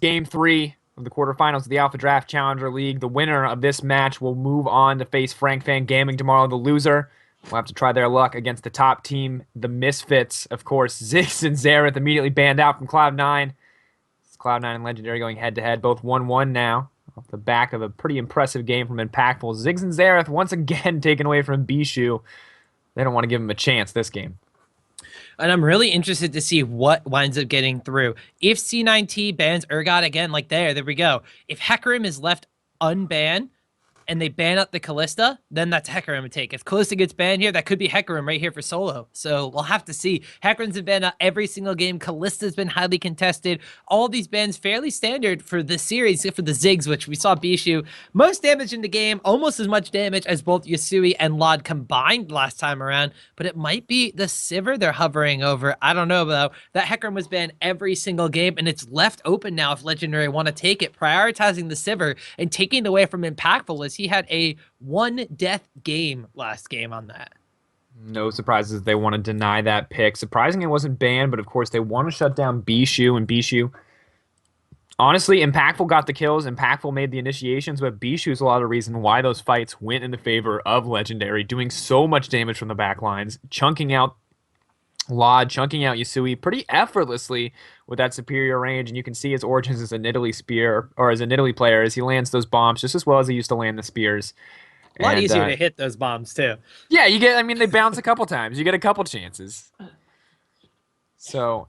Game 3 of the quarterfinals of the AlphaDraft Challenger League. The winner of this match will move on to face Frank Fan Gaming tomorrow. The loser will have to try their luck against the top team, the Misfits. Of course, Ziggs and Zareth immediately banned out from Cloud9. It's Cloud9 and Legendary going head-to-head, both 1-1 now, off the back of a pretty impressive game from Impactful. Ziggs and Zareth once again taken away from Bishu. They don't want to give him a chance this game. And I'm really interested to see what winds up getting through. If C9T bans Urgot again, like there we go. If Hecarim is left unbanned and they ban out the Kalista, then that's Hecarim to take. If Kalista gets banned here, that could be Hecarim right here for solo. So we'll have to see. Hecarim's been banned out every single game. Kalista's been highly contested. All these bans fairly standard for the series, except for the Ziggs, which we saw Bishu. Most damage in the game, almost as much damage as both Yasui and Lod combined last time around. But it might be the Sivir they're hovering over. I don't know, though. That Hecarim was banned every single game, and it's left open now if Legendary want to take it. Prioritizing the Sivir and taking it away from Impactful as he had a one-death game last game on that. No surprises they want to deny that pick. Surprising it wasn't banned, but of course they want to shut down Bishu, and Bishu... Honestly, Impactful got the kills. Impactful made the initiations, but Bishu is a lot of the reason why those fights went in the favor of Legendary, doing so much damage from the back lines, chunking out Lod, chunking out Yasui pretty effortlessly with that superior range, and you can see his origins as a Nidalee spear, or as a Nidalee player, as he lands those bombs just as well as he used to land the spears. A lot easier to hit those bombs, too. Yeah, you get, I mean, they bounce a couple times. You get a couple chances. So,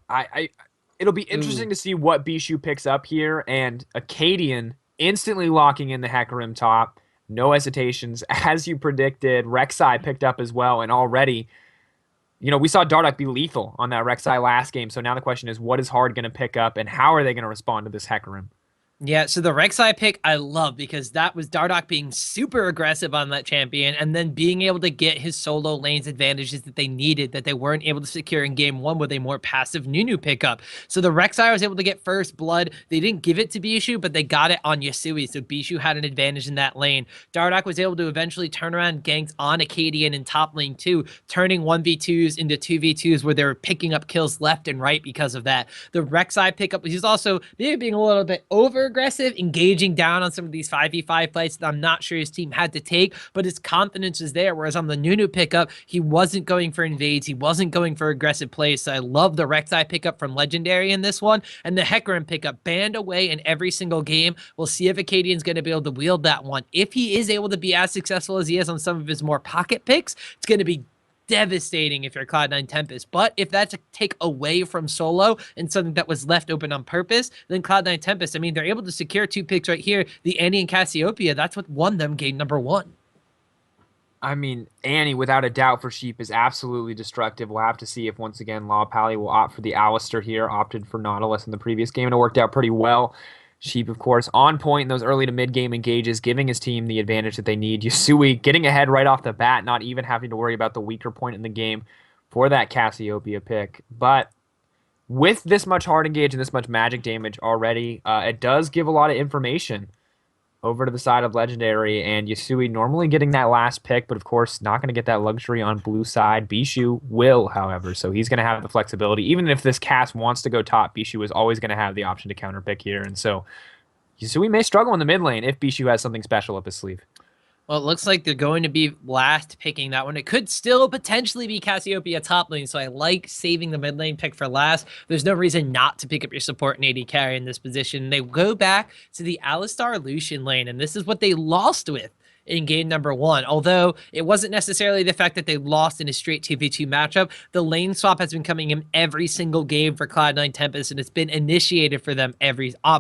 it'll be interesting to see what Bishu picks up here, and Acadian instantly locking in the Hecarim top. No hesitations. As you predicted, Rek'Sai picked up as well, and already... You know, we saw Dardoch be lethal on that Rek'Sai last game, so now the question is, what is Hard going to pick up, and how are they going to respond to this Hecarim? Yeah, so the Rek'Sai pick I love because that was Dardoch being super aggressive on that champion and then being able to get his solo lanes advantages that they needed that they weren't able to secure in game one with a more passive Nunu pickup. So the Rek'Sai was able to get first blood. They didn't give it to Bishu, but they got it on Yasui, so Bishu had an advantage in that lane. Dardoch was able to eventually turn around ganks on Acadian in top lane too, turning 1v2s into 2v2s where they were picking up kills left and right because of that. The Rek'Sai pickup, he's also maybe being a little bit over aggressive, engaging down on some of these 5v5 fights that I'm not sure his team had to take, but his confidence is there, whereas on the Nunu pickup, he wasn't going for invades, he wasn't going for aggressive plays, so I love the Rek'Sai pickup from Legendary in this one, and the Hecarim pickup banned away in every single game. We'll see if Acadian's going to be able to wield that one. If he is able to be as successful as he is on some of his more pocket picks, it's going to be devastating if you're Cloud9 Tempest. But if that's a take away from solo and something that was left open on purpose, then Cloud9 Tempest, I mean, they're able to secure 2 picks right here. The Annie and Cassiopeia, that's what won them game number 1. I mean, Annie, without a doubt, for Sheep is absolutely destructive. We'll have to see if, once again, Law Pally will opt for the Alistair here, opted for Nautilus in the previous game, and it worked out pretty well. Sheep, of course, on point in those early to mid-game engages, giving his team the advantage that they need. Yasui getting ahead right off the bat, not even having to worry about the weaker point in the game for that Cassiopeia pick. But with this much hard engage and this much magic damage already, it does give a lot of information over to the side of Legendary, and Yasui normally getting that last pick, but of course not going to get that luxury on blue side. Bishu will, however, so he's going to have the flexibility. Even if this cast wants to go top, Bishu is always going to have the option to counter pick here, and so Yasui may struggle in the mid lane if Bishu has something special up his sleeve. Well, it looks like they're going to be last picking that one. It could still potentially be Cassiopeia top lane, so I like saving the mid lane pick for last. There's no reason not to pick up your support and AD carry in this position. They go back to the Alistar Lucian lane, and this is what they lost with in game number 1. Although it wasn't necessarily the fact that they lost in a straight 2v2 matchup, the lane swap has been coming in every single game for Cloud9 Tempest, and it's been initiated for them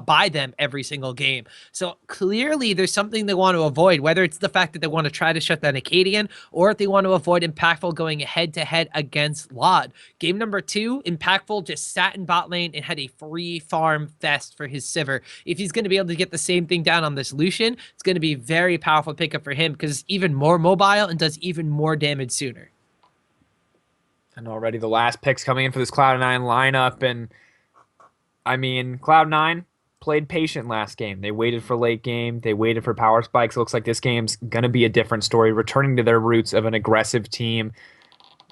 by them every single game. So clearly there's something they want to avoid, whether it's the fact that they want to try to shut down Acadian, or if they want to avoid Impactful going head-to-head against Lod. Game number 2, Impactful just sat in bot lane and had a free farm fest for his Sivir. If he's going to be able to get the same thing down on this Lucian, it's going to be a very powerful pickup for him because it's even more mobile and does even more damage sooner. And already the last picks coming in for this Cloud9 lineup, and I mean, Cloud9 played patient last game. They waited for late game. They waited for power spikes. It looks like this game's going to be a different story, returning to their roots of an aggressive team.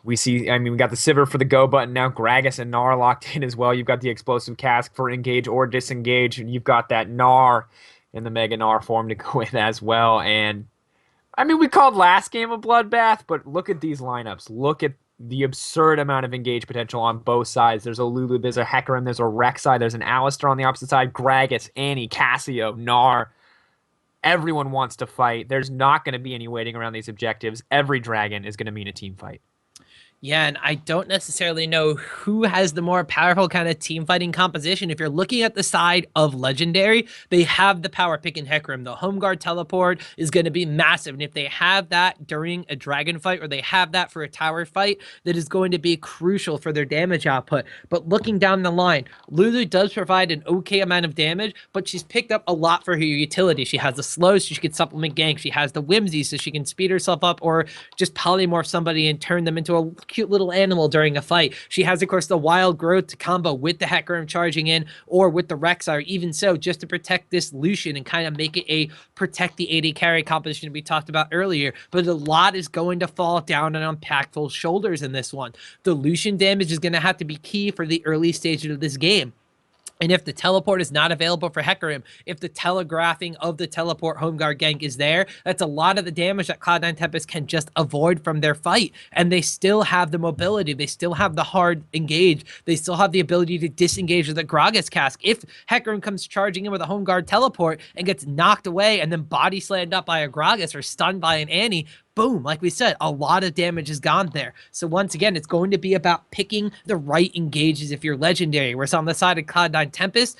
We see, I mean, we got the Sivir for the go button now. Gragas and Gnar locked in as well. You've got the explosive cask for engage or disengage, and you've got that Gnar in the Mega Gnar form to go with as well. And I mean, we called last game a bloodbath, but look at these lineups. Look at the absurd amount of engage potential on both sides. There's a Lulu, there's a Hecarim, there's a Rek'Sai, there's an Alistar on the opposite side, Gragas, Annie, Cassio, Gnar. Everyone wants to fight. There's not going to be any waiting around these objectives. Every dragon is going to mean a team fight. Yeah, and I don't necessarily know who has the more powerful kind of team fighting composition. If you're looking at the side of Legendary, they have the power pick in Hecarim. The Home Guard teleport is going to be massive. And if they have that during a dragon fight or they have that for a tower fight, that is going to be crucial for their damage output. But looking down the line, Lulu does provide an okay amount of damage, but she's picked up a lot for her utility. She has the slow, so she can supplement gank. She has the whimsy, so she can speed herself up or just polymorph somebody and turn them into a cute little animal during a fight. She has, of course, the wild growth to combo with the Hecarim charging in or with the Rek'Sai, or even so, just to protect this Lucian and kind of make it a protect the AD carry composition we talked about earlier. But a lot is going to fall down on Impactful's shoulders in this one. The Lucian damage is going to have to be key for the early stages of this game. And if the teleport is not available for Hecarim, if the telegraphing of the teleport home guard gank is there, that's a lot of the damage that Cloud9 Tempest can just avoid from their fight. And they still have the mobility. They still have the hard engage. They still have the ability to disengage with the Gragas cask. If Hecarim comes charging in with a home guard teleport and gets knocked away and then body slammed up by a Gragas or stunned by an Annie, boom, like we said, a lot of damage is gone there. So once again, it's going to be about picking the right engages if you're legendary. Whereas on the side of Cloud9 Tempest,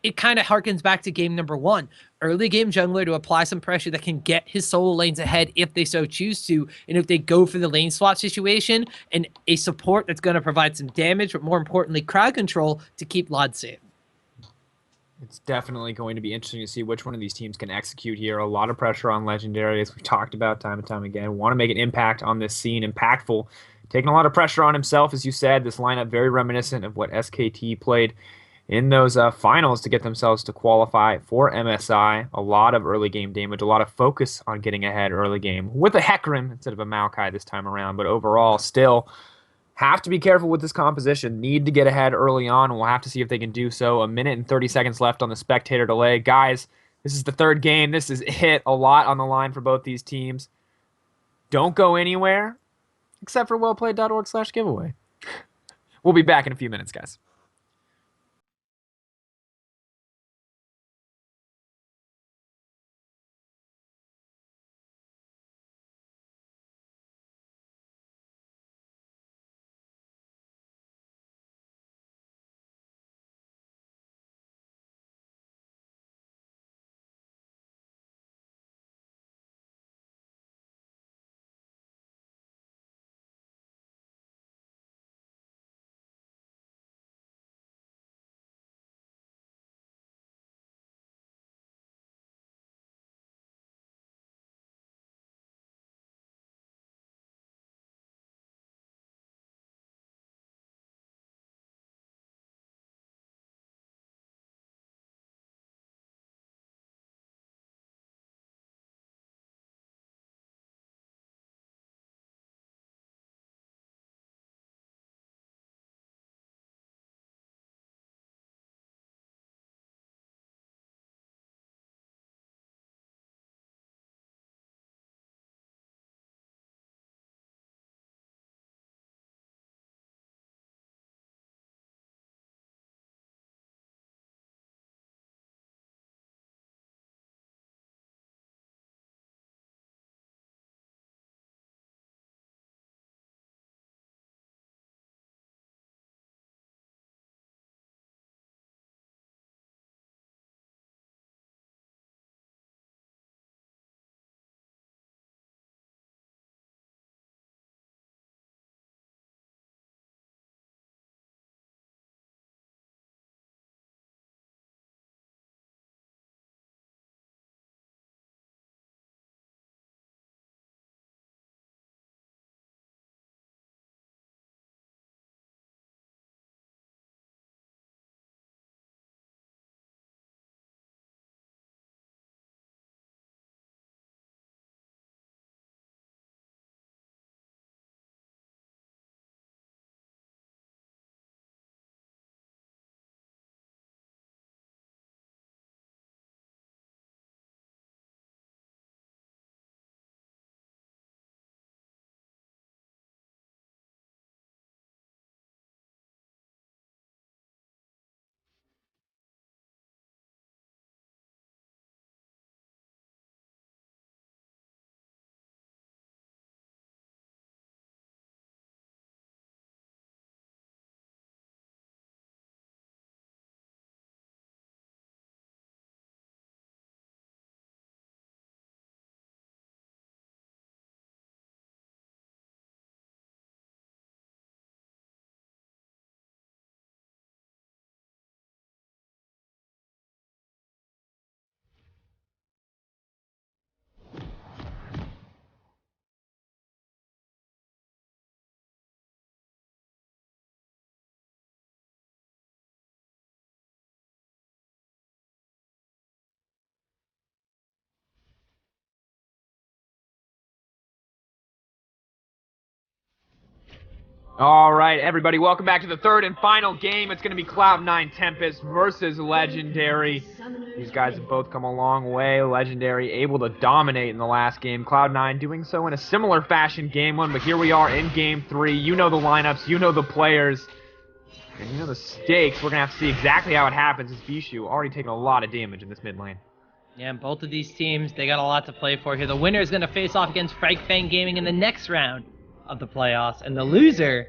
it kind of harkens back to game number one. Early game jungler to apply some pressure that can get his solo lanes ahead if they so choose to, and if they go for the lane swap situation, and a support that's going to provide some damage, but more importantly, crowd control to keep Lod safe. It's definitely going to be interesting to see which one of these teams can execute here. A lot of pressure on Legendary, as we've talked about time and time again. Want to make an impact on this scene. Impactful, taking a lot of pressure on himself, as you said. This lineup very reminiscent of what SKT played in those finals to get themselves to qualify for MSI. A lot of early game damage, a lot of focus on getting ahead early game with a Hecarim instead of a Maokai this time around. But overall, still have to be careful with this composition. Need to get ahead early on. We'll have to see if they can do so. 1 minute and 30 seconds left on the spectator delay. Guys, this is the third game. This is it. A lot on the line for both these teams. Don't go anywhere except for wellplayed.org/giveaway. We'll be back in a few minutes, guys. All right, everybody, welcome back to the third and final game. It's going to be Cloud9 Tempest versus Legendary. These guys have both come a long way. Legendary able to dominate in the last game. Cloud9 doing so in a similar fashion game one, but here we are in game 3. You know the lineups, you know the players, and you know the stakes. We're going to have to see exactly how it happens as Bishu already taking a lot of damage in this mid lane. Yeah, and both of these teams, they got a lot to play for here. The winner is going to face off against Frank Fang Gaming in the next round of the playoffs, and the loser,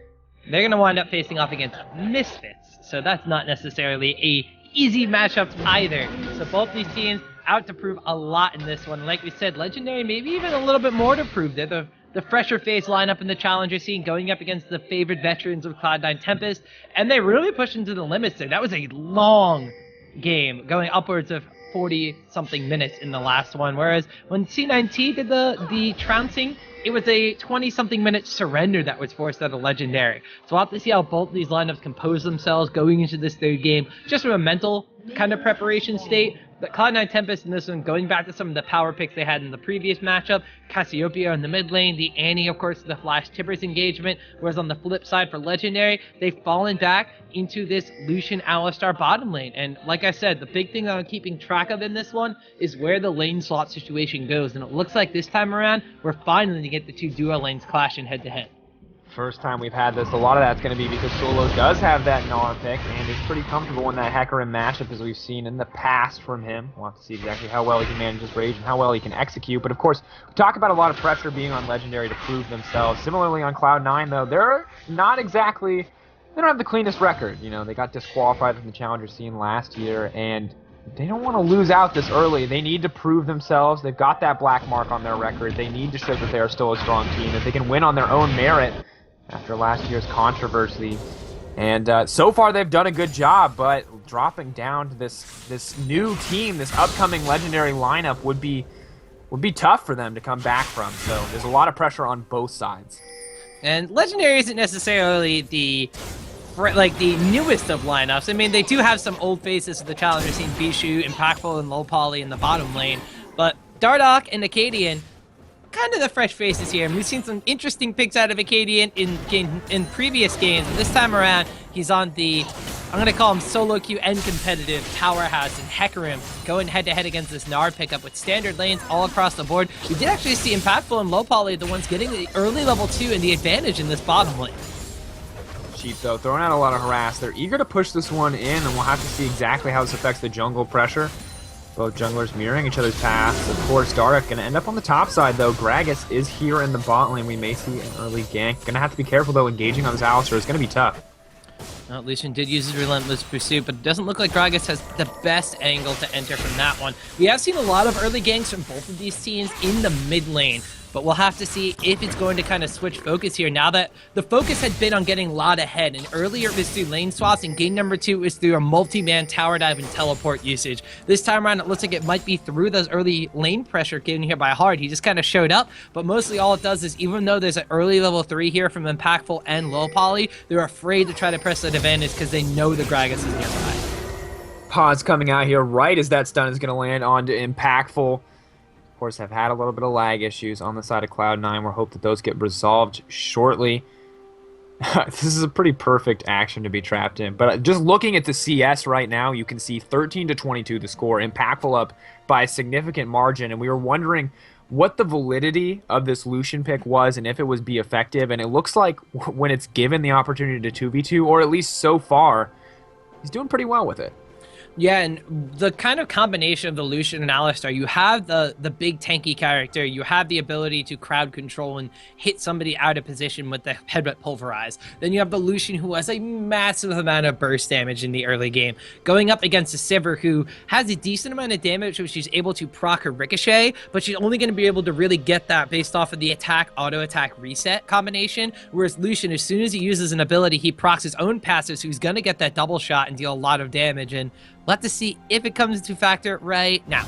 they're going to wind up facing off against Misfits. So that's not necessarily a easy matchup either. So both these teams out to prove a lot in this one. Like we said, Legendary maybe even a little bit more to prove. They're the fresher face lineup in the challenger scene, going up against the favored veterans of Cloud9 Tempest, and they really pushed into the limits there. That was a long game, going upwards of 40-something minutes in the last one, whereas when C9T did the trouncing, it was a 20-something minute surrender that was forced out of Legendary. So we'll have to see how both these lineups compose themselves going into this third game, just from a mental kind of preparation state. But Cloud9 Tempest in this one, going back to some of the power picks they had in the previous matchup, Cassiopeia in the mid lane, the Annie, of course, the Flash Tibbers engagement, whereas on the flip side for Legendary, they've fallen back into this Lucian Alistar bottom lane. And like I said, the big thing that I'm keeping track of in this one is where the lane slot situation goes. And it looks like this time around, we're finally going to get the two duo lanes clashing head to head. First time we've had this, a lot of that's going to be because Solo does have that Gnar pick, and he's pretty comfortable in that Hecarim matchup as we've seen in the past from him. We'll have to see exactly how well he can manage his rage and how well he can execute. But of course, we talk about a lot of pressure being on Legendary to prove themselves. Similarly on Cloud9, though, they're not exactly, they don't have the cleanest record. You know, they got disqualified from the challenger scene last year, and they don't want to lose out this early. They need to prove themselves. They've got that black mark on their record. They need to show that they are still a strong team, that they can win on their own merit after last year's controversy. And so far they've done a good job, but dropping down to this new team, this upcoming Legendary lineup would be tough for them to come back from. So there's a lot of pressure on both sides. And Legendary isn't necessarily the newest of lineups. I mean, they do have some old faces of the challenger scene, Bishu, Impactful, and Low Poly in the bottom lane, but Dardoch and Acadian, kind of the fresh faces here, and we've seen some interesting picks out of Acadian in previous games. And this time around, he's on the, I'm going to call him solo queue and competitive powerhouse in Hecarim, going head-to-head against this Gnar pickup with standard lanes all across the board. We did actually see Impactful and Low Poly, the ones getting the early level 2 and the advantage in this bottom lane. Sheep, though, throwing out a lot of harass. They're eager to push this one in, and we'll have to see exactly how this affects the jungle pressure. Both junglers mirroring each other's paths. Of course, Dardoch going to end up on the top side, though. Gragas is here in the bot lane. We may see an early gank. Going to have to be careful, though. Engaging on this Alistar is going to be tough. Well, Lucian did use his Relentless Pursuit, but it doesn't look like Gragas has the best angle to enter from that one. We have seen a lot of early ganks from both of these teams in the mid lane, but we'll have to see if it's going to kind of switch focus here now that the focus had been on getting Lot ahead, and earlier it was through lane swaps, and game number 2 was through a multi-man tower dive and teleport usage. This time around, it looks like it might be through those early lane pressure given here by Hard. He just kind of showed up, but mostly all it does is, even though there's an early level 3 here from Impactful and Low Poly, they're afraid to try to press that advantage because they know the Gragas is nearby. Pause coming out here right as that stun is going to land onto Impactful. Of course, have had a little bit of lag issues on the side of Cloud9. We'll hope that those get resolved shortly. This is a pretty perfect action to be trapped in. But just looking at the CS right now, you can see 13-22 the score. Impactful up by a significant margin. And we were wondering what the validity of this Lucian pick was and if it would be effective. And it looks like when it's given the opportunity to 2v2, or at least so far, he's doing pretty well with it. Yeah, and the kind of combination of the Lucian and Alistar, you have the big tanky character, you have the ability to crowd control and hit somebody out of position with the headbutt pulverize. Then you have the Lucian, who has a massive amount of burst damage in the early game, going up against a Sivir, who has a decent amount of damage, which she's able to proc her ricochet, but she's only going to be able to really get that based off of the attack, auto attack, reset combination, whereas Lucian, as soon as he uses an ability, he procs his own passive, so he's going to get that double shot and deal a lot of damage, and we'll have to see if it comes into factor right now.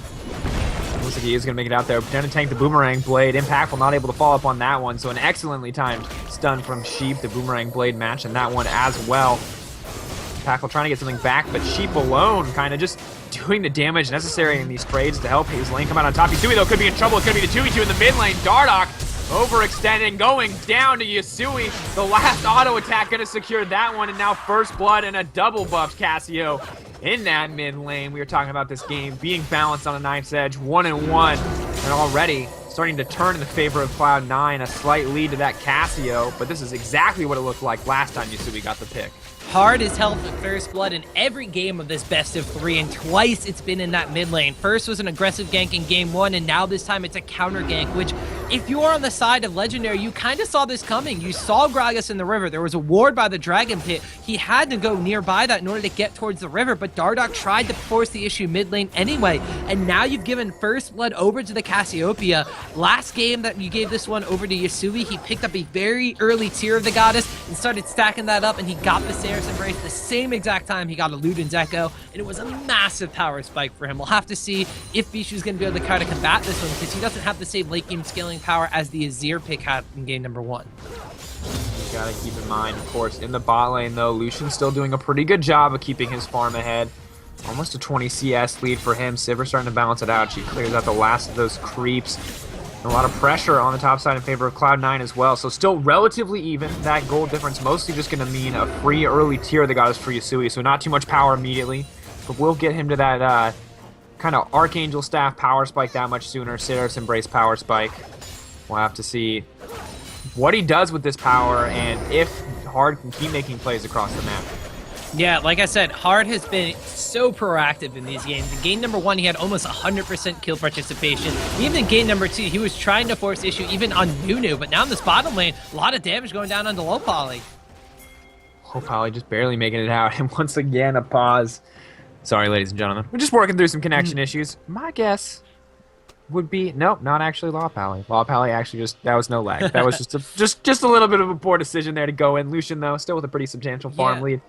Looks like he is going to make it out there. Pretend to tank the Boomerang Blade. Impactful not able to follow up on that one, so an excellently timed stun from Sheep. The Boomerang Blade match and that one as well. Impactful trying to get something back, but Sheep alone kind of just doing the damage necessary in these trades to help his lane come out on top. Yusui, though, could be in trouble. It could be the 2v2 in the mid lane. Dardoch Overextending, going down to Yasui. The last auto attack gonna secure that one, and now first blood and a double buffed Cassio in that mid lane. We were talking about this game being balanced on a knife's edge, 1-1, and already starting to turn in the favor of Cloud9, a slight lead to that Cassio, but this is exactly what it looked like last time Yasui got the pick. Hard is held with first blood in every game of this best of 3, and twice it's been in that mid lane. First was an aggressive gank in game 1, and now this time it's a counter gank, which if you are on the side of Legendary, you kind of saw this coming. You saw Gragas in the river. There was a ward by the Dragon Pit. He had to go nearby that in order to get towards the river, but Dardoch tried to force the issue mid lane anyway, and now you've given first blood over to the Cassiopeia. Last game that you gave this one over to Yasui, he picked up a very early tier of the goddess and started stacking that up, and he got the Sarah's Embrace the same exact time he got a Luden's Echo, and it was a massive power spike for him. We'll have to see if Bishu's going to be able to kind of combat this one, because he doesn't have the same late game scaling power as the Azir pick had in game number 1. You gotta keep in mind, of course, in the bot lane though, Lucian's still doing a pretty good job of keeping his farm ahead. Almost a 20 CS lead for him. Sivir starting to balance it out. She clears out the last of those creeps. A lot of pressure on the top side in favor of Cloud9 as well. So still relatively even. That gold difference mostly just going to mean a free early tier that got us for Yasui. So not too much power immediately. But we'll get him to that kind of Archangel Staff power spike that much sooner. Seraph's Embrace power spike. We'll have to see what he does with this power and if Hard can keep making plays across the map. Yeah, like I said, Hard has been so proactive in these games. In game number 1, he had almost 100% kill participation. Even in game number 2, he was trying to force issue even on Nunu, but now in this bottom lane, a lot of damage going down onto Low Poly. Low Poly just barely making it out, and once again, a pause. Sorry, ladies and gentlemen. We're just working through some connection issues. My guess would be, nope, not actually Low Poly. Low Poly actually that was no lag. That was just a little bit of a poor decision there to go in. Lucian, though, still with a pretty substantial farm lead.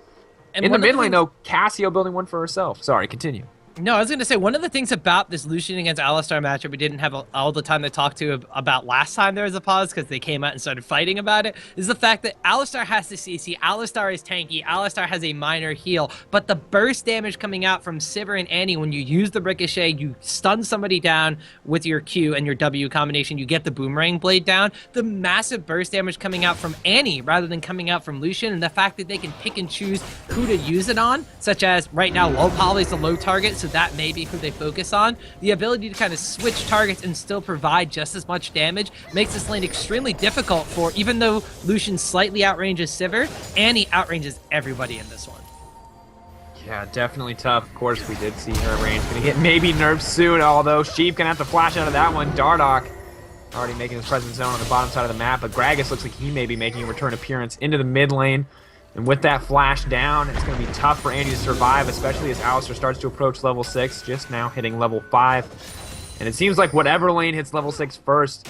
And in the mid lane, though, Cassio building one for herself. Sorry, continue. No, I was going to say, one of the things about this Lucian against Alistar matchup we didn't have all the time to talk to about last time there was a pause, because they came out and started fighting about it, is the fact that Alistar has the CC, Alistar is tanky, Alistar has a minor heal, but the burst damage coming out from Sivir and Annie, when you use the Ricochet, you stun somebody down with your Q and your W combination, you get the Boomerang Blade down, the massive burst damage coming out from Annie rather than coming out from Lucian, and the fact that they can pick and choose who to use it on, such as right now Low Poly is the low target, so that may be who they focus on. The ability to kind of switch targets and still provide just as much damage makes this lane extremely difficult for, even though Lucian slightly outranges Sivir, Annie outranges everybody in this one. Yeah, definitely tough. Of course, we did see her range gonna get maybe nerfed soon, although Sheep gonna have to flash out of that one. Dardoch already making his presence known on the bottom side of the map, but Gragas looks like he may be making a return appearance into the mid lane. And with that flash down, it's going to be tough for Andy to survive, especially as Alistar starts to approach level 6, just now hitting level 5. And it seems like whatever lane hits level 6 first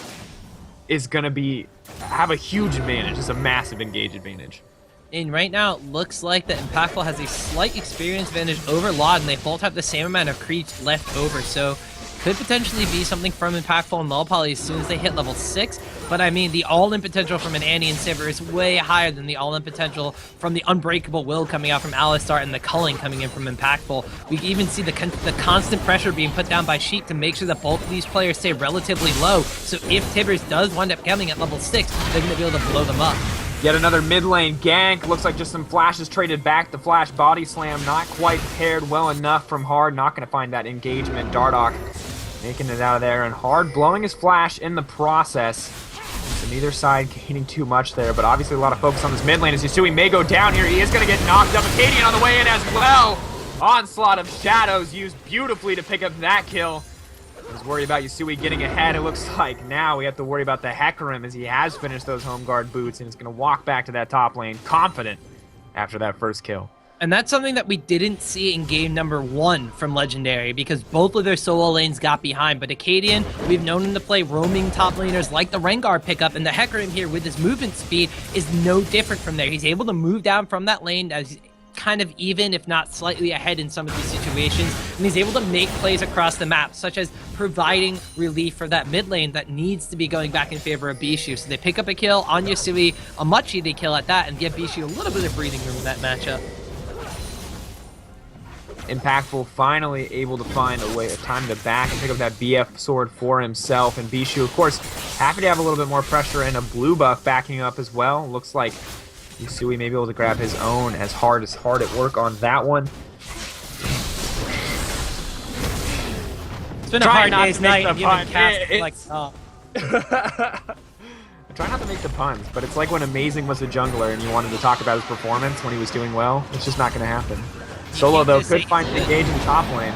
is going to have a huge advantage, just a massive engage advantage. And right now, it looks like that Impactful has a slight experience advantage over Laud, and they both have the same amount of creeps left over, so could potentially be something from Impactful and Low Poly as soon as they hit level 6. But I mean, the all-in potential from an Annie and Sivir is way higher than the all-in potential from the Unbreakable Will coming out from Alistar and the Culling coming in from Impactful. We can even see the constant pressure being put down by Sheep to make sure that both of these players stay relatively low. So if Tibbers does wind up coming at level 6, they're going to be able to blow them up. Yet another mid lane gank. Looks like just some flashes traded back. The flash body slam not quite paired well enough from Hard. Not going to find that engagement. Dardoch making it out of there, and Hard blowing his flash in the process. So neither side gaining too much there, but obviously a lot of focus on this mid lane as Yasui may go down here. He is going to get knocked up. Acadian on the way in as well. Onslaught of Shadows used beautifully to pick up that kill. I was worried about Yasui getting ahead. It looks like now we have to worry about the Hecarim as he has finished those home guard boots and is going to walk back to that top lane confident after that first kill. And that's something that we didn't see in game number 1 from Legendary, because both of their solo lanes got behind. But Acadian, we've known him to play roaming top laners like the Rengar pickup, and the Hecarim here with his movement speed is no different from there. He's able to move down from that lane as kind of even, if not slightly ahead in some of these situations, and he's able to make plays across the map, such as providing relief for that mid lane that needs to be going back in favor of Bishu. So they pick up a kill on Yasui, a much needed kill at that, and give Bishu a little bit of breathing room in that matchup. Impactful finally able to find a time to back and pick up that BF sword for himself. And Bishu, of course, happy to have a little bit more pressure and a blue buff backing up as well. Looks like Yusui may be able to grab his own as hard at work on that one. It's been a hard day's night. I try not to make the puns, but it's like when Amazing was a jungler and you wanted to talk about his performance when he was doing well. It's just not going to happen. Solo, though, could find an engage in the top lane.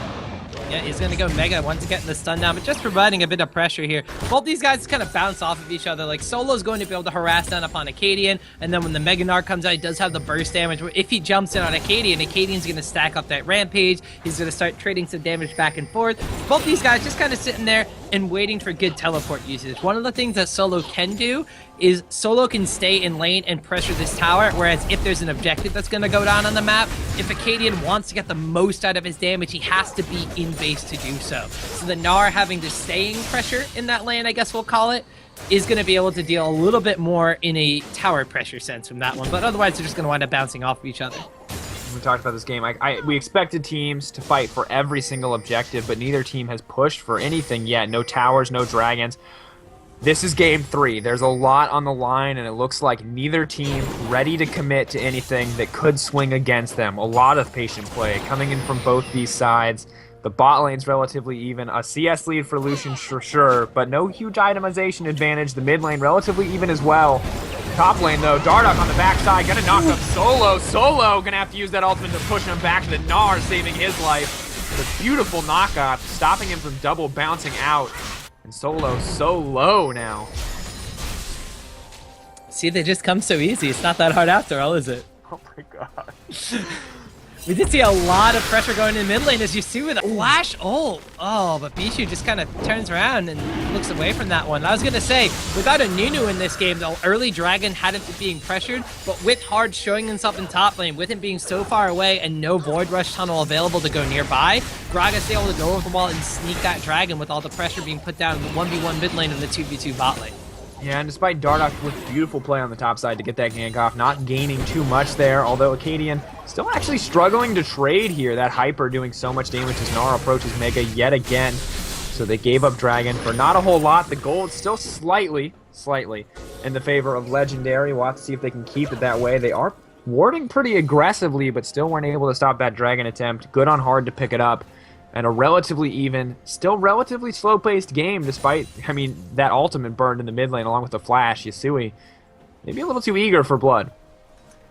Yeah, he's going to go Mega once getting the stun down, but just providing a bit of pressure here. Both these guys kind of bounce off of each other. Like, Solo's going to be able to harass down upon Acadian, and then when the Mega Gnar comes out, he does have the burst damage. If he jumps in on Acadian, Acadian's going to stack up that Rampage. He's going to start trading some damage back and forth. Both these guys just kind of sitting there and waiting for good teleport usage. One of the things that Solo can do is Solo can stay in lane and pressure this tower, whereas if there's an objective that's going to go down on the map, if Acadian wants to get the most out of his damage, he has to be in base to do so. So the Gnar having to staying pressure in that lane, I guess we'll call it, is going to be able to deal a little bit more in a tower pressure sense from that one, but otherwise they're just going to wind up bouncing off of each other. We talked about this game. We expected teams to fight for every single objective, but neither team has pushed for anything yet. No towers, no dragons. This is game 3. There's a lot on the line, and it looks like neither team ready to commit to anything that could swing against them. A lot of patient play coming in from both these sides. The bot lane's relatively even. A CS lead for Lucian for sure, but no huge itemization advantage. The mid lane relatively even as well. Top lane, though, Dardoch on the backside, gonna knock up Solo. Solo gonna have to use that ultimate to push him back to the Gnar, saving his life. The beautiful knockoff, stopping him from double bouncing out. And Solo so low now. See, they just come so easy. It's not that hard after all, is it? Oh my god. We did see a lot of pressure going in mid lane, as you see with a flash ult. Oh, but Bishu just kind of turns around and looks away from that one. I was going to say, without a Nunu in this game, the early Dragon hadn't been being pressured, but with Hard showing himself in top lane, with him being so far away and no Void Rush tunnel available to go nearby, Gragas able to go over the wall and sneak that Dragon with all the pressure being put down in the 1v1 mid lane and the 2v2 bot lane. Yeah, and despite Dardoch with beautiful play on the top side to get that gank off, not gaining too much there, although Acadian still actually struggling to trade here. That Hyper doing so much damage as Gnar approaches Mega yet again. So they gave up Dragon for not a whole lot. The gold still slightly in the favor of Legendary. We'll have to see if they can keep it that way. They are warding pretty aggressively, but still weren't able to stop that Dragon attempt. Good on Hard to pick it up. And a relatively even, still relatively slow-paced game, despite, I mean, that ultimate burned in the mid lane along with the flash. Yusui, maybe a little too eager for blood.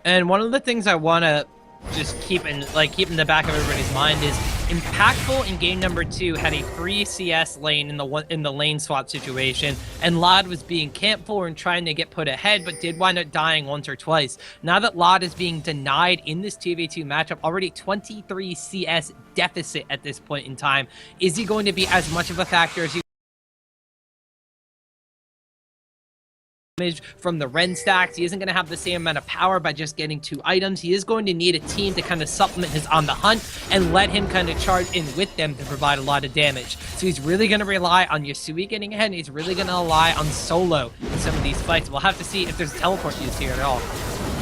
And one of the things I want to just keep in the back of everybody's mind is Impactful in game number 2 had a free CS lane in the lane swap situation, and Lod was being camped for and trying to get put ahead, but did wind up dying once or twice. Now that Lod is being denied in this 2v2 matchup, already 23 CS deficit at this point in time, is he going to be as much of a factor as he from the Ren stacks? He isn't going to have the same amount of power by just getting 2 items. He is going to need a team to kind of supplement his on the hunt and let him kind of charge in with them to provide a lot of damage. So he's really going to rely on Yusui getting ahead, and he's really going to rely on Solo in some of these fights. We'll have to see if there's teleport use here at all.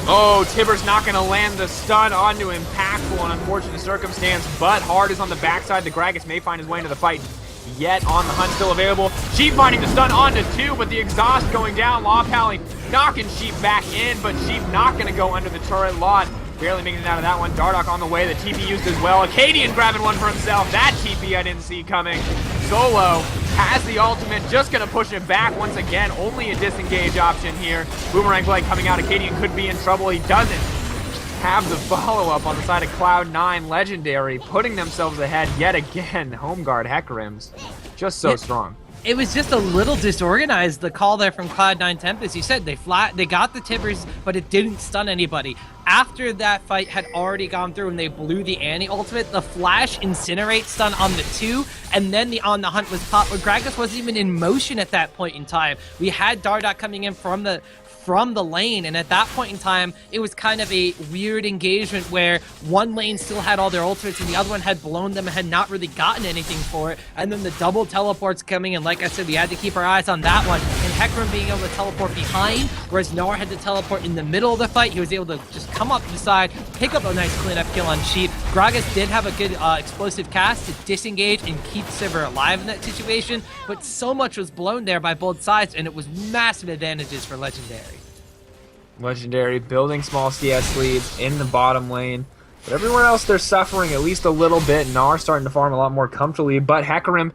Oh, Tibber's not going to land the stun onto Impactful, an unfortunate circumstance, but Hard is on the backside. The Gragas may find his way into the fight. Yet on the hunt still available. Sheep finding the stun onto 2, but the exhaust going down. Law Pally knocking Sheep back in, but Sheep not going to go under the turret. Law barely making it out of that one. Dardoch on the way. The TP used as well. Acadian grabbing one for himself. That TP I didn't see coming. Solo has the ultimate. Just going to push it back once again. Only a disengage option here. Boomerang blade coming out. Acadian could be in trouble. He doesn't have the follow-up on the side of Cloud9. Legendary putting themselves ahead yet again. Home guard Hecarims just so strong. It was just a little disorganized, the call there from Cloud9 Tempest. You said they got the Tibbers, but it didn't stun anybody. After that fight had already gone through and they blew the Annie ultimate, the flash incinerate stun on the 2, and then the on the hunt was popped, but Gragas wasn't even in motion at that point in time. We had Dardoch coming in from the lane, and at that point in time it was kind of a weird engagement where one lane still had all their ultimates and the other one had blown them and had not really gotten anything for it, and then the double teleports coming, and like I said, we had to keep our eyes on that one, and Hecarim being able to teleport behind, whereas Gnar had to teleport in the middle of the fight. He was able to just come up to the side, pick up a nice cleanup kill on Sheep, Gragas did have a good explosive cast to disengage and keep Sivir alive in that situation, but so much was blown there by both sides, and it was massive advantages for Legendary. Legendary building small CS leads in the bottom lane. But everywhere else, they're suffering at least a little bit. Gnar starting to farm a lot more comfortably, but Hecarim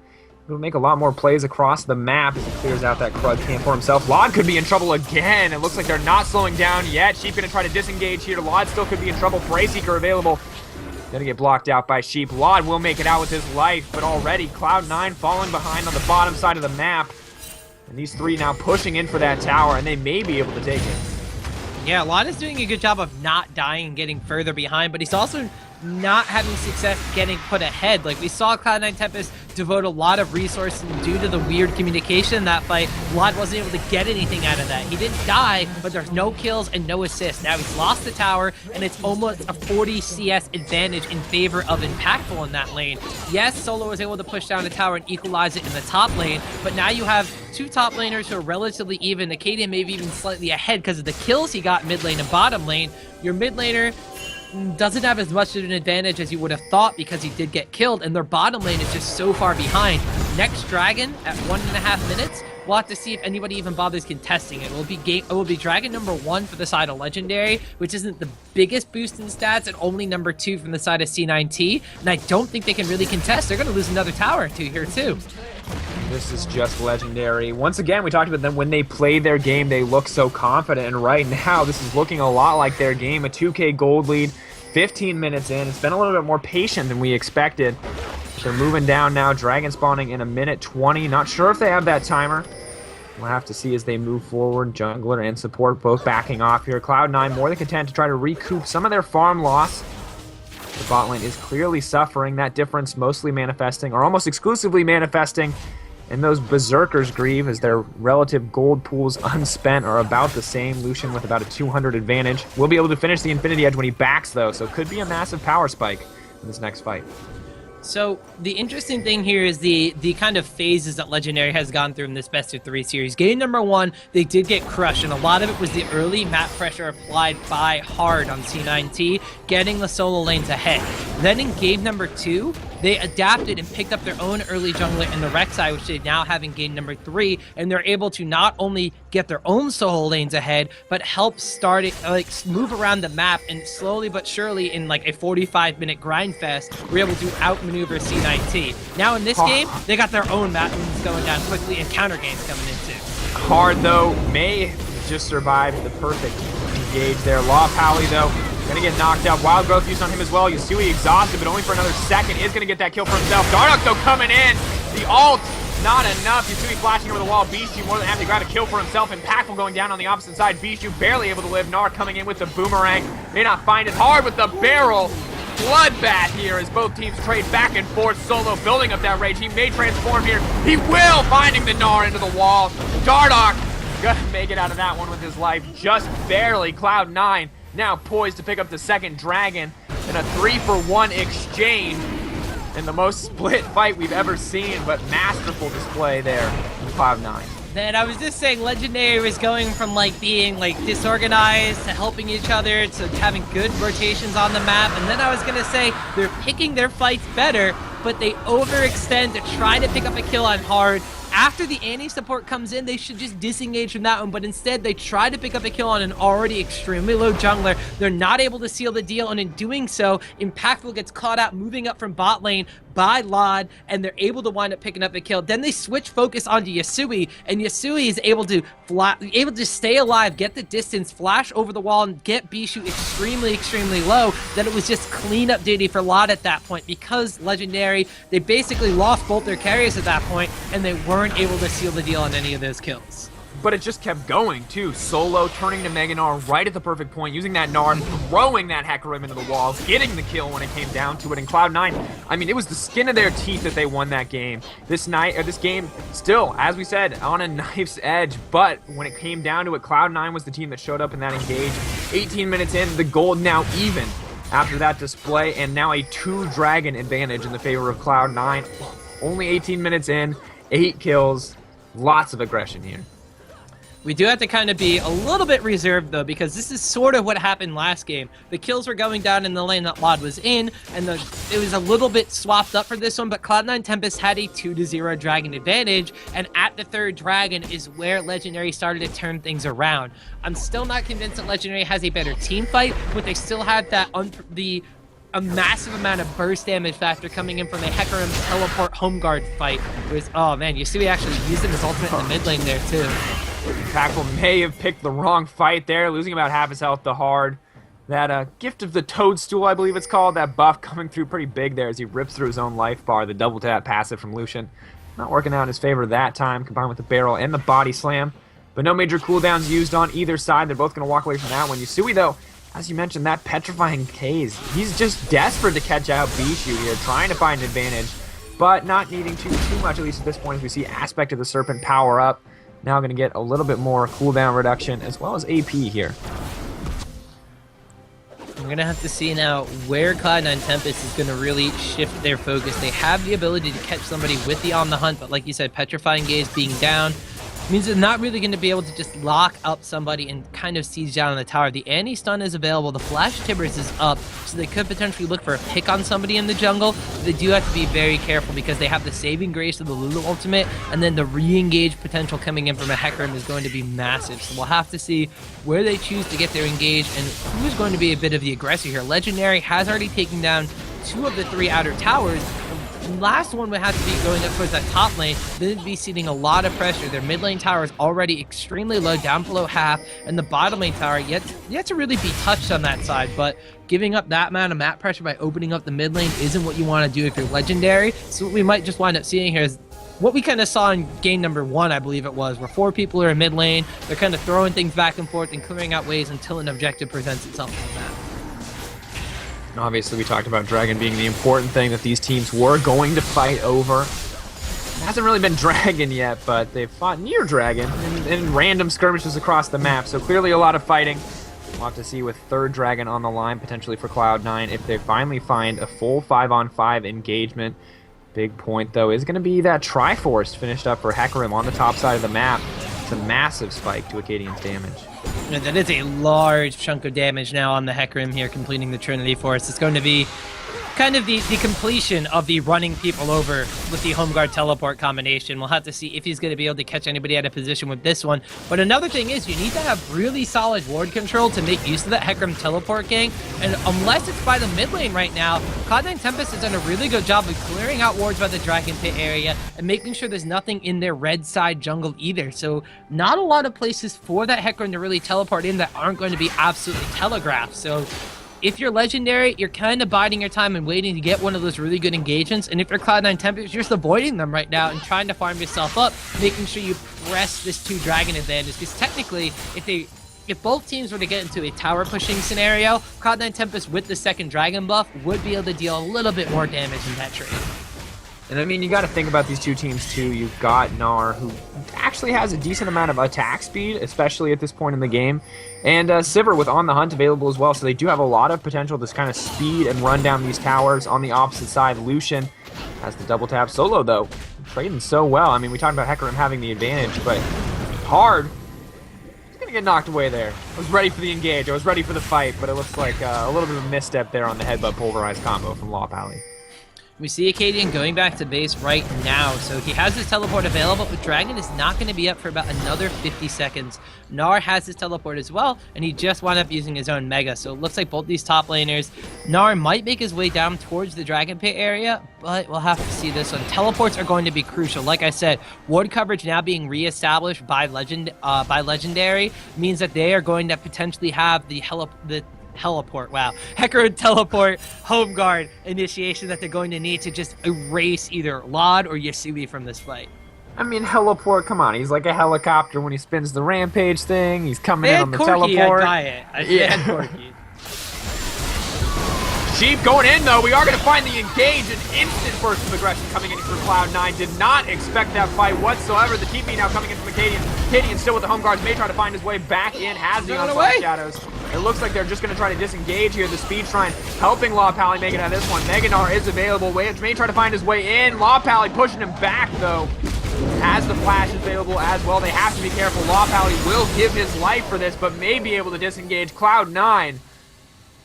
will make a lot more plays across the map as he clears out that Krug camp for himself. Lod could be in trouble again. It looks like they're not slowing down yet. Sheep going to try to disengage here. Lod still could be in trouble. Brayseeker available. Gonna get blocked out by Sheep. Lod will make it out with his life, but already Cloud9 falling behind on the bottom side of the map. And these three now pushing in for that tower, and they may be able to take it. Yeah, Lod is doing a good job of not dying and getting further behind, but he's also not having success getting put ahead. Like, we saw Cloud9 Tempest devote a lot of resources, and due to the weird communication in that fight, Lod wasn't able to get anything out of that. He didn't die, but there's no kills and no assists. Now he's lost the tower, and it's almost a 40 CS advantage in favor of Impactful in that lane. Yes, Solo was able to push down the tower and equalize it in the top lane, but now you have two top laners who are relatively even. Acadia maybe even slightly ahead because of the kills he got mid lane and bottom lane. Your mid laner doesn't have as much of an advantage as you would have thought because he did get killed, and their bottom lane is just so far behind. Next Dragon at 1.5 minutes. We'll have to see if anybody even bothers contesting it. It will be Dragon number 1 for the side of Legendary, which isn't the biggest boost in stats, and only number 2 from the side of C9T. And I don't think they can really contest. They're going to lose another tower or two here too. This is just Legendary. Once again, we talked about them when they play their game, they look so confident, and right now this is looking a lot like their game. A 2K gold lead, 15 minutes in. It's been a little bit more patient than we expected. They're moving down now, dragon spawning in 1:20. Not sure if they have that timer. We'll have to see as they move forward. Jungler and support both backing off here. Cloud9 more than content to try to recoup some of their farm loss. The bot lane is clearly suffering. That difference mostly manifesting, or almost exclusively manifesting, in those Berserkers grieve as their relative gold pools unspent are about the same. Lucian with about a 200 advantage. Will be able to finish the Infinity Edge when he backs, though, so it could be a massive power spike in this next fight. So the interesting thing here is the kind of phases that Legendary has gone through in this best of 3 series. Game number 1, they did get crushed, and a lot of it was the early map pressure applied by Hard on C9T, getting the solo lanes ahead. Then in game number 2, they adapted and picked up their own early jungler in the Rek'Sai, which they now have in game number 3, and they're able to not only get their own solo lanes ahead, but help start it, like, move around the map, and slowly but surely in like a 45-minute grind fest, we're able to outmaneuver C9T. Now in this game, they got their own map moves going down quickly and counter games coming in too. Hard, though, may just survive the perfect engage there. Law Pally, though, gonna get knocked out. Wild Growth used on him as well. Yasui exhausted, but only for another second. Is gonna get that kill for himself. Dardoch, though, coming in. The ult, not enough. Yasui flashing over the wall. Bijou more than happy to grab a kill for himself. Impactful going down on the opposite side. Bijou barely able to live. Gnar coming in with the boomerang. May not find it. Hard with the barrel. Bloodbath here as both teams trade back and forth. Solo building up that rage. He may transform here. He will, finding the Gnar into the wall. Dardoch gonna make it out of that one with his life. Just barely. Cloud9 now poised to pick up the second dragon in a 3-for-1 exchange. In the most split fight we've ever seen, but masterful display there from Cloud9. Then I was just saying Legendary was going from like being like disorganized to helping each other to having good rotations on the map, and then I was gonna say they're picking their fights better, but they overextend to try to pick up a kill on Hard. After the Annie support comes in, they should just disengage from that one, but instead they try to pick up a kill on an already extremely low jungler. They're not able to seal the deal, and in doing so, Impactful gets caught out moving up from bot lane by Lod, and they're able to wind up picking up a kill. Then they switch focus onto Yasui, and Yasui is able to stay alive, get the distance, flash over the wall, and get Bijou extremely, extremely low. Then it was just cleanup duty for Lod at that point, because Legendary, they basically lost both their carriers at that point, and they weren't able to seal the deal on any of those kills. But it just kept going, too. Solo turning to Mega Gnar right at the perfect point, using that Gnar, throwing that Hecarim into the wall, getting the kill when it came down to it. And Cloud9, I mean, it was the skin of their teeth that they won that game. This game, still, as we said, on a knife's edge. But when it came down to it, Cloud9 was the team that showed up in that engage. 18 minutes in, the gold now even after that display, and now a 2-dragon advantage in the favor of Cloud9. Only 18 minutes in, 8 kills, lots of aggression here. We do have to kind of be a little bit reserved, though, because this is sort of what happened last game. The kills were going down in the lane that Lod was in, and it was a little bit swapped up for this one, but Cloud9 Tempest had a 2-0 Dragon advantage, and at the third Dragon is where Legendary started to turn things around. I'm still not convinced that Legendary has a better team fight, but they still had that a massive amount of burst damage factor coming in from the Hecarim teleport home guard fight. Oh man, you see we actually used him as ultimate in the mid lane there too. Impactful may have picked the wrong fight there, losing about half his health to Hard. That Gift of the Toadstool, I believe it's called, that buff coming through pretty big there as he rips through his own life bar, the double tap passive from Lucian. Not working out in his favor that time, combined with the barrel and the body slam. But no major cooldowns used on either side. They're both going to walk away from that one. Yusui, though, as you mentioned, that petrifying K's. He's just desperate to catch out Bishu here, trying to find an advantage, but not needing to too much, at least at this point, as we see Aspect of the Serpent power up. Now going to get a little bit more cooldown reduction as well as AP here. I'm going to have to see now where Cloud9 Tempest is going to really shift their focus. They have the ability to catch somebody with the On the Hunt, but like you said, Petrifying Gaze being down means they're not really going to be able to just lock up somebody and kind of siege down on the tower. The anti-stun is available, the Flash Tibbers is up, so they could potentially look for a pick on somebody in the jungle. They do have to be very careful because they have the saving grace of the Lulu ultimate, and then the re-engage potential coming in from a Hecarim is going to be massive. So we'll have to see where they choose to get their engage and who's going to be a bit of the aggressor here. Legendary has already taken down 2 of the 3 outer towers. Last one would have to be going up towards that top lane. They'd be seeing a lot of pressure. Their mid lane tower is already extremely low, down below half, and the bottom lane tower yet to really be touched on that side. But giving up that amount of map pressure by opening up the mid lane isn't what you want to do if you're Legendary. So what we might just wind up seeing here is what we kind of saw in game number 1, I believe it was, where 4 people are in mid lane. They're kind of throwing things back and forth and clearing out ways until an objective presents itself on the map. Obviously, we talked about Dragon being the important thing that these teams were going to fight over. It hasn't really been Dragon yet, but they've fought near Dragon in random skirmishes across the map, so clearly a lot of fighting. We'll have to see with third Dragon on the line, potentially for Cloud9, if they finally find a full 5-on-5 engagement. Big point, though, is going to be that Triforce finished up for Hecarim on the top side of the map. It's a massive spike to Acadian's damage. Yeah, that is a large chunk of damage now on the Hecarim here, completing the Trinity Force. It's going to be kind of the completion of the running people over with the Home Guard teleport combination. We'll have to see if he's going to be able to catch anybody out of position with this one. But another thing is you need to have really solid ward control to make use of that Hecarim teleport gang. And unless it's by the mid lane right now, Cloud9 Tempest has done a really good job of clearing out wards by the Dragon Pit area and making sure there's nothing in their red side jungle either. So not a lot of places for that Hecarim to really teleport in that aren't going to be absolutely telegraphed. So if you're Legendary, you're kind of biding your time and waiting to get one of those really good engagements. And if you're Cloud9 Tempest, you're just avoiding them right now and trying to farm yourself up, making sure you press this 2 Dragon advantage. Because technically, if both teams were to get into a tower pushing scenario, Cloud9 Tempest with the second Dragon buff would be able to deal a little bit more damage in that trade. And I mean, you got to think about these two teams too. You've got Gnar, who actually has a decent amount of attack speed, especially at this point in the game, and Sivir with On the Hunt available as well. So they do have a lot of potential to kind of speed and run down these towers. On the opposite side, Lucian has the double tap solo though, trading so well. I mean, we talked about Hecarim having the advantage, but Hard, he's gonna get knocked away there. I was ready for the engage. I was ready for the fight, but it looks like a little bit of a misstep there on the headbutt pulverized combo from Loppally. We see Acadian going back to base right now, so he has his teleport available, but Dragon is not going to be up for about another 50 seconds. Gnar has his teleport as well, and he just wound up using his own Mega, so it looks like both these top laners, Gnar might make his way down towards the Dragon Pit area, but we'll have to see this one. Teleports are going to be crucial. Like I said, ward coverage now being reestablished by Legendary means that they are going to potentially have the Hecarim teleport home guard initiation that they're going to need to just erase either Lod or Yasui from this fight. I mean, Heliport, come on, he's like a helicopter when he spins the rampage thing. He's coming in on the Corky, teleport. I'd buy it. Yeah, Corky. Sheep going in though. We are going to find the engage. An instant burst of aggression coming in for Cloud9. Did not expect that fight whatsoever. The TP now coming in from Acadian. Acadian still with the home guards. May try to find his way back in. Has the on shadows. It looks like they're just going to try to disengage here. The speed shrine helping Loppally make it out of this one. Gnar is available. May try to find his way in. Loppally pushing him back though. has the flash available as well. They have to be careful. Law Pally will give his life for this, but may be able to disengage. Cloud9.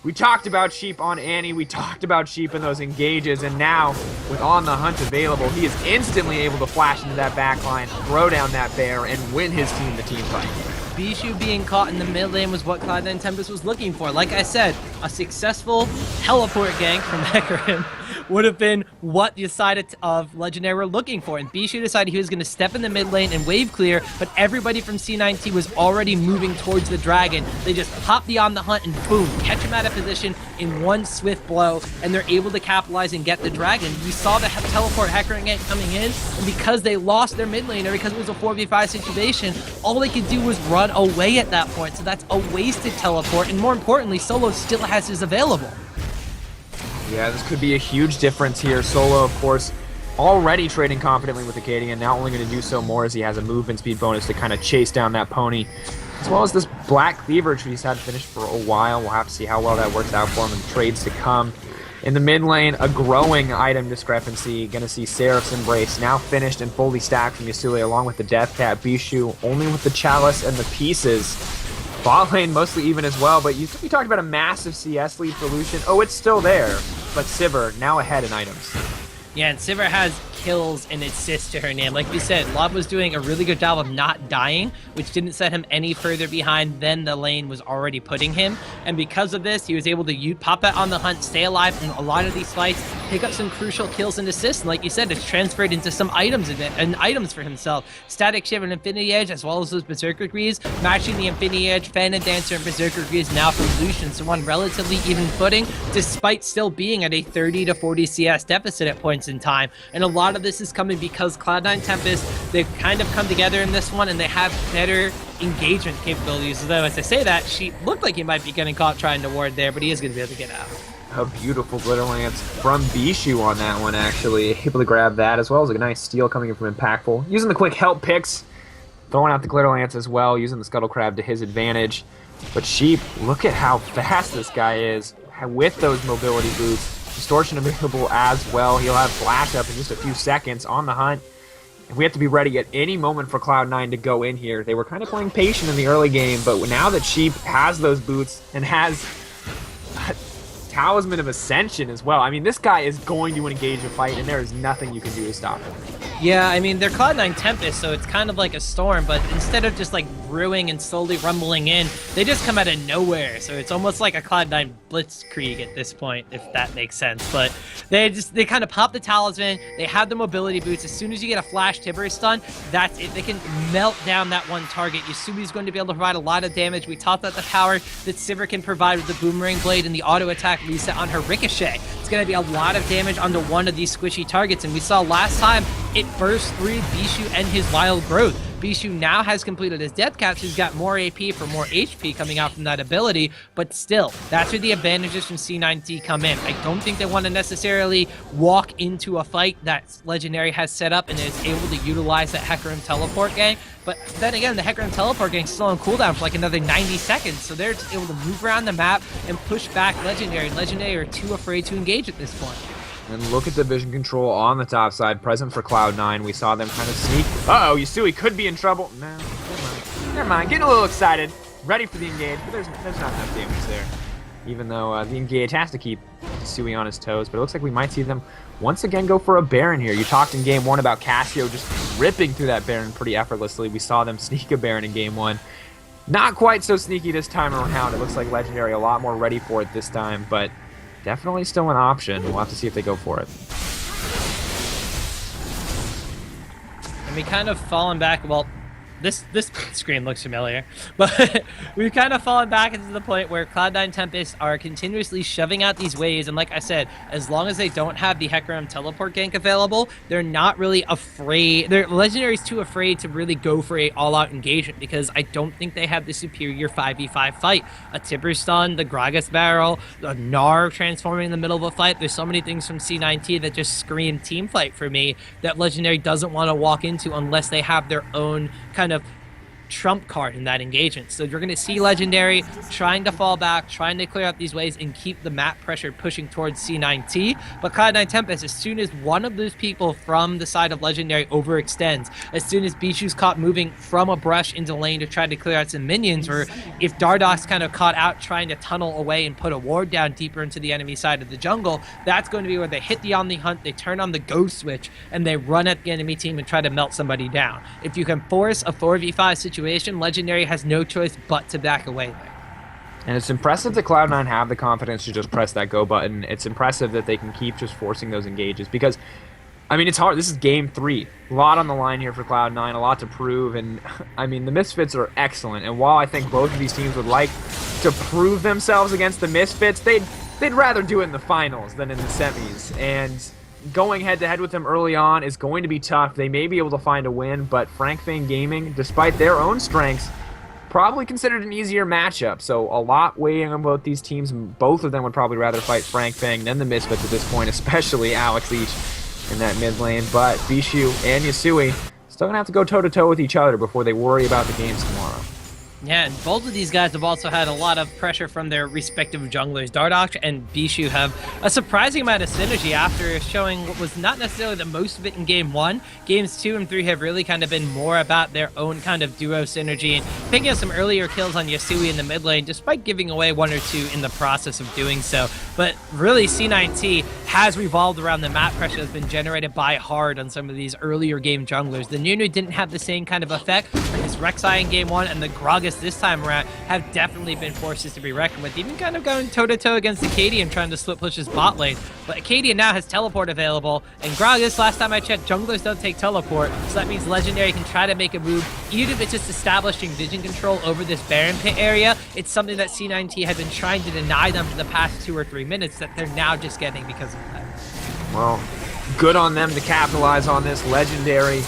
We talked about Sheep on Annie, we talked about Sheep in those engages, and now, with On the Hunt available, he is instantly able to flash into that backline, throw down that bear, and win his team the team fight. Bishu being caught in the mid lane was what Cloud9 Tempest was looking for. Like I said, a successful teleport gank from Hecarim would have been what the side of Legendary were looking for. And Bishu decided he was going to step in the mid lane and wave clear, but everybody from C9T was already moving towards the dragon. They just pop the On the Hunt and boom, catch him out of position in one swift blow, and they're able to capitalize and get the dragon. We saw the teleport Hecarim gank coming in, and because they lost their mid laner, because it was a 4v5 situation, all they could do was run away at that point. So that's a wasted teleport, and more importantly, Solo still has his available. Yeah, this could be a huge difference here. Solo, of course, already trading confidently with Acadian, now only going to do so more as he has a movement speed bonus to kind of chase down that pony, as well as this Black Cleaver, which he's had finished for a while. We'll have to see how well that works out for him in the trades to come. In the mid lane, a growing item discrepancy. Going to see Seraph's Embrace now finished and fully stacked from Yasule, along with the Death Cat. Bishu only with the Chalice and the pieces. Bot lane mostly even as well, but you talked about a massive CS lead for Lucian. Oh, it's still there, but Sivir now ahead in items. Yeah, and Sivir has kills and assists to her name. Like you said, Lob was doing a really good job of not dying, which didn't set him any further behind than the lane was already putting him. And because of this, he was able to pop that On the Hunt, stay alive in a lot of these fights, pick up some crucial kills and assists. And like you said, it's transferred into some items and items for himself. Static Shiv and Infinity Edge, as well as those Berserker Greaves, matching the Infinity Edge, Phantom Dancer, and Berserker Greaves now from Lucian. So on relatively even footing, despite still being at a 30 to 40 CS deficit at points in time. And a lot of this is coming because Cloud9 Tempest, they've kind of come together in this one, and they have better engagement capabilities. Although, as I say that, she looked like he might be getting caught trying to ward there, but he is going to be able to get out. A beautiful Glitter Lance from Bishu on that one, actually. Able to grab that, as well as a nice steal coming in from Impactful. Using the quick help picks, throwing out the Glitter Lance as well, using the Scuttle Crab to his advantage. But Sheep, look at how fast this guy is with those mobility boots. Distortion available as well. He'll have Flash up in just a few seconds. On the Hunt. We have to be ready at any moment for Cloud9 to go in here. They were kind of playing patient in the early game, but now that Sheep has those boots and has Talisman of Ascension as well, I mean, this guy is going to engage a fight, and there is nothing you can do to stop him. Yeah, I mean, they're Cloud9 Tempest, so it's kind of like a storm, but instead of just like brewing and slowly rumbling in, they just come out of nowhere. So it's almost like a Cloud9 Blitzkrieg at this point, if that makes sense. But they kind of pop the Talisman, they have the mobility boots. As soon as you get a Flash Tibber stun, that's it. They can melt down that one target. Yasumi's going to be able to provide a lot of damage. We talked about the power that Sivir can provide with the Boomerang Blade and the auto attack reset on her Ricochet. It's going to be a lot of damage onto one of these squishy targets, and we saw last time it burst through Bishu and his Wild Growth. Bishu now has completed his Death Cap, so he's got more AP for more HP coming out from that ability, but still, that's where the advantages from C9T come in. I don't think they want to necessarily walk into a fight that Legendary has set up and is able to utilize that Hecarim teleport gang, but then again, the Hecarim teleport gang is still on cooldown for like another 90 seconds, so they're just able to move around the map and push back Legendary. Legendary are too afraid to engage at this point. And look at the vision control on the top side, present for Cloud9. We saw them kind of sneak. Uh-oh, Yasui could be in trouble. No, never mind. Never mind. Getting a little excited. Ready for the engage, but there's not enough damage there. Even though the engage has to keep Yasui on his toes, but it looks like we might see them once again go for a Baron here. You talked in Game 1 about Cassio just ripping through that Baron pretty effortlessly. We saw them sneak a Baron in Game 1. Not quite so sneaky this time around. It looks like Legendary a lot more ready for it this time, but definitely still an option. We'll have to see if they go for it. And we kind of fallen back, well, this screen looks familiar, but we've kind of fallen back into the point where Cloud9 Tempest are continuously shoving out these waves, and like I said, as long as they don't have the Hecarim teleport gank available, they're not really afraid. Legendary's too afraid to really go for a all-out engagement because I don't think they have the superior 5v5 fight. A Tibber stun, the Gragas barrel, a Gnar transforming in the middle of a fight. There's so many things from C9T that just scream team fight for me that Legendary doesn't want to walk into unless they have their own kind of trump card in that engagement. So you're going to see Legendary trying to fall back, trying to clear out these ways and keep the map pressure pushing towards C9T. But Cloud9 Tempest, as soon as one of those people from the side of Legendary overextends, as soon as Bishu's caught moving from a brush into lane to try to clear out some minions, or if Dardoch's kind of caught out trying to tunnel away and put a ward down deeper into the enemy side of the jungle, that's going to be where they hit the Omni Hunt, they turn on the ghost switch, and they run at the enemy team and try to melt somebody down. If you can force a 4v5 situation, Legendary has no choice but to back away there. And it's impressive that Cloud9 have the confidence to just press that go button. It's impressive that they can keep just forcing those engages because, I mean, it's hard. This is game 3. A lot on the line here for Cloud9, a lot to prove. And, I mean, the Misfits are excellent. And while I think both of these teams would like to prove themselves against the Misfits, they'd rather do it in the finals than in the semis. And going head-to-head with them early on is going to be tough. They may be able to find a win, but Frank Fang Gaming, despite their own strengths, probably considered an easier matchup. So a lot weighing on both these teams. Both of them would probably rather fight Frank Fang than the Misfits at this point, especially Alex Each in that mid lane. But Bishu and Yasui still going to have to go toe-to-toe with each other before they worry about the games tomorrow. Yeah, and both of these guys have also had a lot of pressure from their respective junglers. Dardoch and Bishu have a surprising amount of synergy after showing what was not necessarily the most of it in Game 1. Games 2 and 3 have really kind of been more about their own kind of duo synergy and picking up some earlier kills on Yasui in the mid lane, despite giving away 1 or 2 in the process of doing so. But really, C9T has revolved around the map pressure that's been generated by Hard on some of these earlier game junglers. The Nunu didn't have the same kind of effect, but his Rek'Sai in Game 1 and the Gragas this time around have definitely been forces to be reckoned with, even kind of going toe-to-toe against Acadian trying to split push his bot lane. But Acadian now has teleport available, and Gragas, last time I checked, junglers don't take teleport, so that means Legendary can try to make a move, even if it's just establishing vision control over this Baron pit area. It's something that C9T had been trying to deny them for the past 2 or 3 minutes that they're now just getting because of that. Well, good on them to capitalize on this. Legendary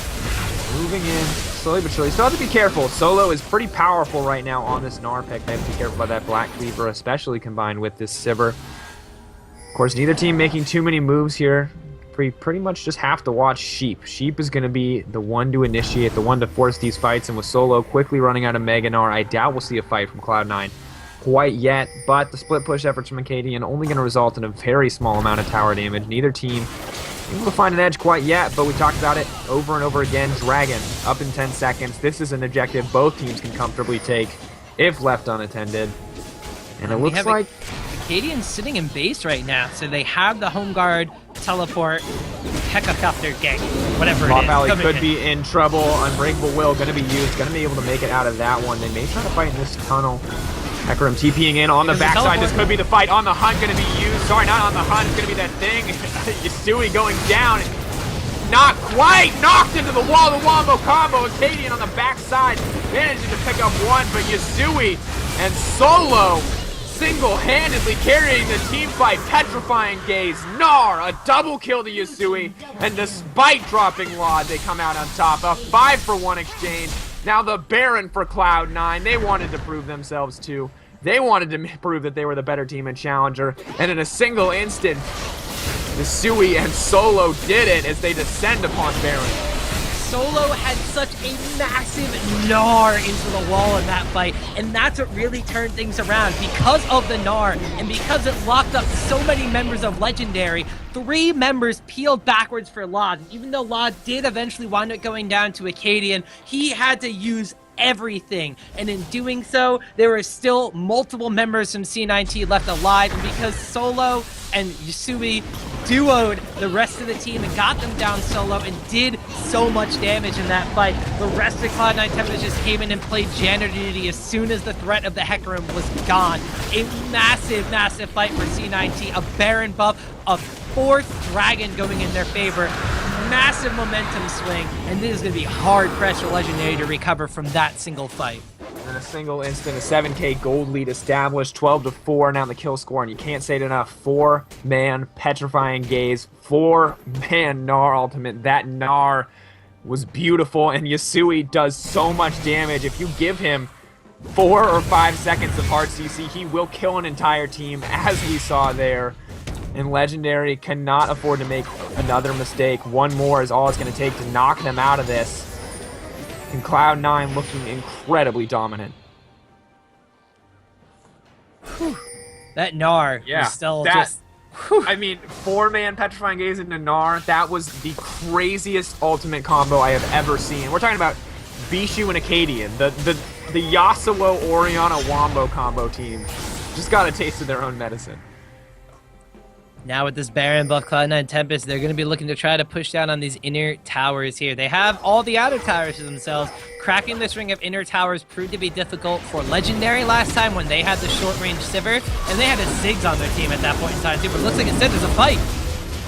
moving in slowly but surely. Still have to be careful. Solo is pretty powerful right now on this Gnar pick. They have to be careful about that Black Cleaver, especially combined with this Sivir. Of course, neither team making too many moves here. Pretty much just have to watch Sheep. Sheep is going to be the one to initiate, the one to force these fights, and with Solo quickly running out of Mega Gnar, I doubt we'll see a fight from Cloud9 quite yet, but the split push efforts from Acadian only going to result in a very small amount of tower damage. Neither team able to find an edge quite yet, but we talked about it over and over again. Dragon up in 10 seconds. This is an objective both teams can comfortably take if left unattended. And it looks like Acadian's sitting in base right now, so they have the home guard, teleport, helicopter gang, whatever it is. Valley could be in trouble. Unbreakable Will going to be used, going to be able to make it out of that one. They may try to fight in this tunnel. Hecarim TPing in on the backside. This could be the fight. On the hunt going to be used. Sorry, not on the hunt. It's going to be that thing. Yasui going down. Not quite. Knocked into the wall. The wombo combo. Acadian on the backside. Managing to pick up one, but Yasui and Solo single-handedly carrying the team fight. Petrifying Gaze. Gnar, a double kill to Yasui. And despite dropping Laud, they come out on top. A 5-for-1 exchange. Now the Baron for Cloud9. They wanted to prove themselves too. They wanted to prove that they were the better team and challenger. And in a single instant, Yasui and Solo did it as they descend upon Baron. Solo had such a massive Gnar into the wall in that fight, and that's what really turned things around. Because of the Gnar, and because it locked up so many members of Legendary, 3 members peeled backwards for Laud. Even though Laud did eventually wind up going down to Acadian, he had to use everything, and in doing so, there were still multiple members from C9T left alive, and because Solo and Yasui duoed the rest of the team and got them down solo and did so much damage in that fight, the rest of Cloud9 Tempest just came in and played janitor duty as soon as the threat of the Hecarim was gone. A massive, massive fight for C9T, a Baron buff, a 4th Dragon going in their favor, massive momentum swing, and this is going to be hard pressure Legendary to recover from that single fight. In a single instant, a 7k gold lead established, 12-4 now in the kill score, and you can't say it enough. 4-man Petrifying Gaze, 4-man Gnar ultimate. That Gnar was beautiful, and Yasui does so much damage. If you give him 4 or 5 seconds of hard CC, he will kill an entire team, as we saw there. And Legendary cannot afford to make another mistake. One more is all it's going to take to knock them out of this. And Cloud9 looking incredibly dominant. That Gnar was still just... I mean, 4-man Petrifying Gaze into Gnar, that was the craziest ultimate combo I have ever seen. We're talking about Bishu and Acadian, the Yasuo Orianna Wombo combo team. Just got a taste of their own medicine. Now with this Baron buff, Cloud9 Tempest, they're going to be looking to try to push down on these inner towers here. They have all the outer towers to themselves. Cracking this ring of inner towers proved to be difficult for Legendary last time when they had the short-range Sivir, and they had a Ziggs on their team at that point in time too, but it looks like instead there's a fight.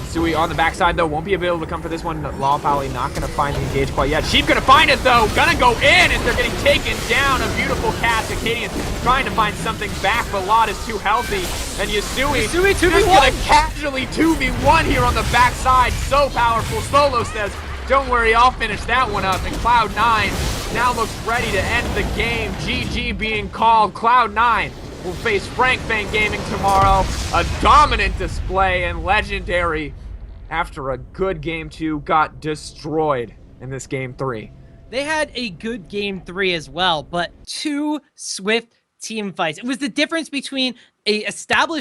Sui on the backside, though, won't be able to come for this one. Lawpally not going to find the engage quite yet. Sheep going to find it, though. Gonna go in as they're getting taken down. A beautiful cast. Acadian trying to find something back, but Lot is too healthy. And Yasui just going to casually 2v1 here on the backside. So powerful. Solo says, don't worry, I'll finish that one up. And Cloud9 now looks ready to end the game. GG being called. Cloud9 will face Frank Fang Gaming tomorrow. A dominant display, and Legendary, after a good game 2, got destroyed in this game 3. They had a good game 3 as well, but 2 swift team fights. It was the difference between a established